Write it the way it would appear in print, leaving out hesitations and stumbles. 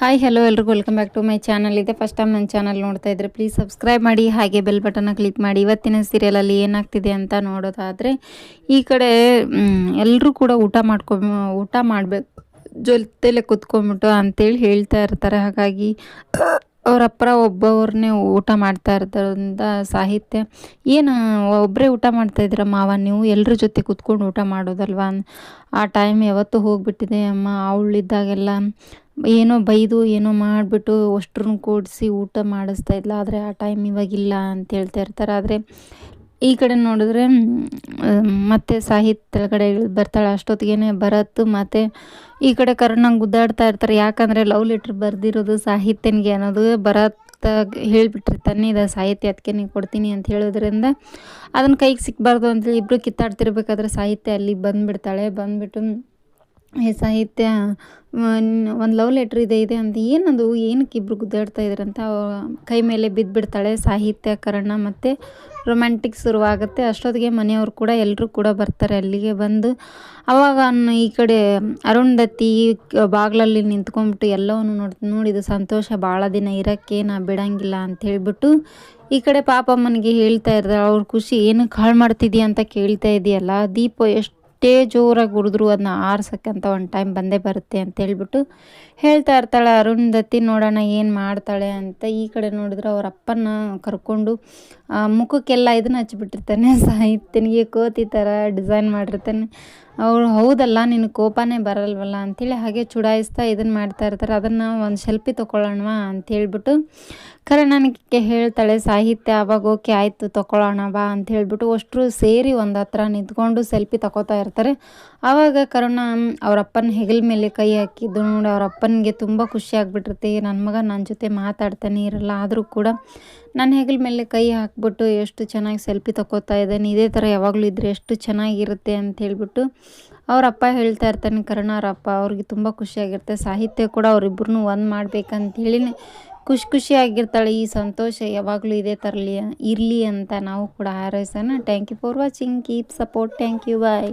Hi hello ಎಲ್ರಿಗೂ welcome back to my channel. ಇದೆ first time ನನ್ನ ಚಾನಲ್ ನೋಡ್ತಾ ಇದ್ದರೆ ಪ್ಲೀಸ್ ಸಬ್ಸ್ಕ್ರೈಬ್ ಮಾಡಿ, ಹಾಗೆ ಬೆಲ್ ಬಟನ್ನ ಕ್ಲಿಕ್ ಮಾಡಿ. ಇವತ್ತಿನ ಸೀರಿಯಲಲ್ಲಿ ಏನಾಗ್ತಿದೆ ಅಂತ ನೋಡೋದಾದರೆ, ಈ ಕಡೆ ಎಲ್ಲರೂ ಕೂಡ ಊಟ ಮಾಡಬೇಕು ಜೊತೆಲೆ ಕುತ್ಕೊಂಡ್ಬಿಟ್ಟು ಅಂತೇಳಿ ಹೇಳ್ತಾ ಇರ್ತಾರೆ. ಹಾಗಾಗಿ ಅವರಪ್ಪರ ಒಬ್ಬವ್ರನ್ನೇ ಊಟ ಮಾಡ್ತಾ ಇರೋದ್ರಿಂದ ಸಾಹಿತ್ಯ, ಏನು ಒಬ್ಬರೇ ಊಟ ಮಾಡ್ತಾಯಿದ್ದೀರ ಮಾವ, ನೀವು ಎಲ್ಲರ ಜೊತೆ ಕುತ್ಕೊಂಡು ಊಟ ಮಾಡೋದಲ್ವಾ, ಆ ಟೈಮ್ ಯಾವತ್ತೂ ಹೋಗಿಬಿಟ್ಟಿದೆ ಅಮ್ಮ. ಅವಳಿದ್ದಾಗೆಲ್ಲ ಏನೋ ಬೈದು ಏನೋ ಮಾಡಿಬಿಟ್ಟು ಅಷ್ಟ್ರನ್ನ ಕೂಡಿಸಿ ಊಟ ಮಾಡಿಸ್ತಾ ಇದ್ಲ, ಆದರೆ ಆ ಟೈಮ್ ಇವಾಗಿಲ್ಲ ಅಂತ ಹೇಳ್ತಾ ಇರ್ತಾರೆ. ಆದರೆ ಈ ಕಡೆ ನೋಡಿದ್ರೆ ಮತ್ತೆ ಸಾಹಿತ್ಯ ಕೆಳಗಡೆ ಬರ್ತಾಳೆ. ಅಷ್ಟೊತ್ತಿಗೆ ಭರತ್ ಮತ್ತು ಈ ಕಡೆ ಕರುಣಂಗೆ ಗುದ್ದಾಡ್ತಾ ಇರ್ತಾರೆ. ಯಾಕಂದರೆ ಲವ್ ಲೆಟ್ರ್ ಬರೆದಿರೋದು ಸಾಹಿತ್ಯನಿಗೆ ಅನ್ನೋದು ಭರತ್ ಹೇಳಿಬಿಟ್ಟಿರ್ತಾನೆ. ಇದು ಸಾಹಿತ್ಯ ಅದಕ್ಕೆ ನೀವು ಕೊಡ್ತೀನಿ ಅಂತ ಹೇಳೋದ್ರಿಂದ ಅದನ್ನು ಕೈಗೆ ಸಿಕ್ಕಬಾರ್ದು ಅಂತೇಳಿ ಇಬ್ಬರು ಕಿತ್ತಾಡ್ತಿರ್ಬೇಕಾದ್ರೆ ಸಾಹಿತ್ಯ ಅಲ್ಲಿಗೆ ಬಂದುಬಿಡ್ತಾಳೆ. ಬಂದುಬಿಟ್ಟು ಈ ಸಾಹಿತ್ಯ ಒಂದು ಲವ್ ಲೆಟ್ರ್ ಇದೆ ಅಂತ, ಏನದು ಏನಕ್ಕೆ ಇಬ್ಬರು ಗುದ್ದಾಡ್ತಾ ಇದ್ರಂತ ಕೈ ಮೇಲೆ ಬಿದ್ದುಬಿಡ್ತಾಳೆ. ಸಾಹಿತ್ಯ, ಕರ್ಣ ಮತ್ತು ರೊಮ್ಯಾಂಟಿಕ್ ಶುರುವಾಗುತ್ತೆ. ಅಷ್ಟೊತ್ತಿಗೆ ಮನೆಯವರು ಕೂಡ ಎಲ್ಲರೂ ಕೂಡ ಬರ್ತಾರೆ. ಅಲ್ಲಿಗೆ ಬಂದು ಆವಾಗ ಈ ಕಡೆ ಅರುಂಧತಿ ಬಾಗಿಲಲ್ಲಿ ನಿಂತ್ಕೊಂಡ್ಬಿಟ್ಟು ಎಲ್ಲವನ್ನು ನೋಡಿದ್ದು ಸಂತೋಷ ಭಾಳ ದಿನ ಇರೋಕ್ಕೆ ನಾ ಬಿಡಂಗಿಲ್ಲ ಅಂತ ಹೇಳ್ಬಿಟ್ಟು ಈ ಕಡೆ ಪಾಪಮ್ಮನಿಗೆ ಹೇಳ್ತಾ ಇರ್ತಾರೆ. ಅವ್ರ ಖುಷಿ ಏನಕ್ಕೆ ಹಾಳು ಮಾಡ್ತಿದ್ದೀಯ ಅಂತ ಕೇಳ್ತಾ ಇದೆಯಲ್ಲ, ದೀಪ ಎಷ್ಟೇ ಜೋರಾಗಿ ಉರಿದ್ರು ಅದನ್ನ ಆರ್ಸಕ್ಕಂತ ಒಂದು ಟೈಮ್ ಬಂದೇ ಬರುತ್ತೆ ಅಂತ ಹೇಳ್ಬಿಟ್ಟು ಹೇಳ್ತಾ ಇರ್ತಾಳೆ ಅರುಂಧತಿ. ನೋಡೋಣ ಏನು ಮಾಡ್ತಾಳೆ ಅಂತ. ಈ ಕಡೆ ನೋಡಿದ್ರೆ ಅವ್ರ ಅಪ್ಪನ ಕರ್ಕೊಂಡು ಮುಖಕ್ಕೆಲ್ಲ ಇದನ್ನ ಹಚ್ಚಿಬಿಟ್ಟಿರ್ತಾನೆ. ಸಾಹಿತ್ಯನಿಗೆ ಕೋತಿ ಥರ ಡಿಸೈನ್ ಮಾಡಿರ್ತಾನೆ. ಅವಳು ಹೌದಲ್ಲ, ನಿನಗೆ ಕೋಪನೇ ಬರಲ್ವಲ್ಲ ಅಂಥೇಳಿ ಹಾಗೆ ಚುಡಾಯಿಸ್ತಾ ಇದನ್ನು ಮಾಡ್ತಾ ಇರ್ತಾರೆ. ಅದನ್ನು ಒಂದು ಸೆಲ್ಫಿ ತೊಗೊಳ್ಳೋಣವಾ ಅಂಥೇಳ್ಬಿಟ್ಟು ಕರ್ಣನಿಗೆ ಹೇಳ್ತಾಳೆ ಸಾಹಿತ್ಯ. ಆವಾಗ ಓಕೆ ಆಯಿತು ತೊಗೊಳ್ಳೋಣ ಬಾ ಅಂತ ಹೇಳ್ಬಿಟ್ಟು ಅಷ್ಟರು ಸೇರಿ ಒಂದು ಹತ್ರ ನಿಂತ್ಕೊಂಡು ಸೆಲ್ಫಿ ತಗೋತಾ ಇರ್ತಾರೆ. ಆವಾಗ ಕರುಣ ಅವರಪ್ಪನ ಹೆಗಲ ಮೇಲೆ ಕೈ ಹಾಕಿದ್ದು ನೋಡಿ ಅವ್ರ ಅಪ್ಪನಿಗೆ ತುಂಬ ಖುಷಿ ಆಗಿಬಿಟ್ಟಿರುತ್ತೆ. ನನ್ನ ಮಗ ನನ್ನ ಜೊತೆ ಮಾತಾಡ್ತಾನೆ ಇರಲ್ಲ, ಆದರೂ ಕೂಡ ನನ್ನ ಹೆಗಲ ಮೇಲೆ ಕೈ ಹಾಕ್ಬಿಟ್ಟು ಎಷ್ಟು ಚೆನ್ನಾಗಿ ಸೆಲ್ಫಿ ತಗೋತಾ ಇದ್ದಾನೆ, ಇದೇ ಥರ ಯಾವಾಗಲೂ ಇದ್ದರೆ ಎಷ್ಟು ಚೆನ್ನಾಗಿರುತ್ತೆ ಅಂತ ಹೇಳ್ಬಿಟ್ಟು ಅವರಪ್ಪ ಹೇಳ್ತಾ ಇರ್ತಾನೆ. ಕರುಣ ಅವರಪ್ಪ ಅವ್ರಿಗೆ ತುಂಬ ಖುಷಿಯಾಗಿರುತ್ತೆ. ಸಾಹಿತ್ಯ ಕೂಡ ಅವರಿಬ್ಬರನ್ನೂ ಒಂದು ಮಾಡ್ಬೇಕಂತೇಳಿ ಖುಷಿಯಾಗಿರ್ತಾಳೆ. ಈ ಸಂತೋಷ ಯಾವಾಗಲೂ ಇದೇ ಥರಲಿ ಇರಲಿ ಅಂತ ನಾವು ಕೂಡ ಹಾರೈಸೋಣ. Thank you for watching, keep support, thank you, bye.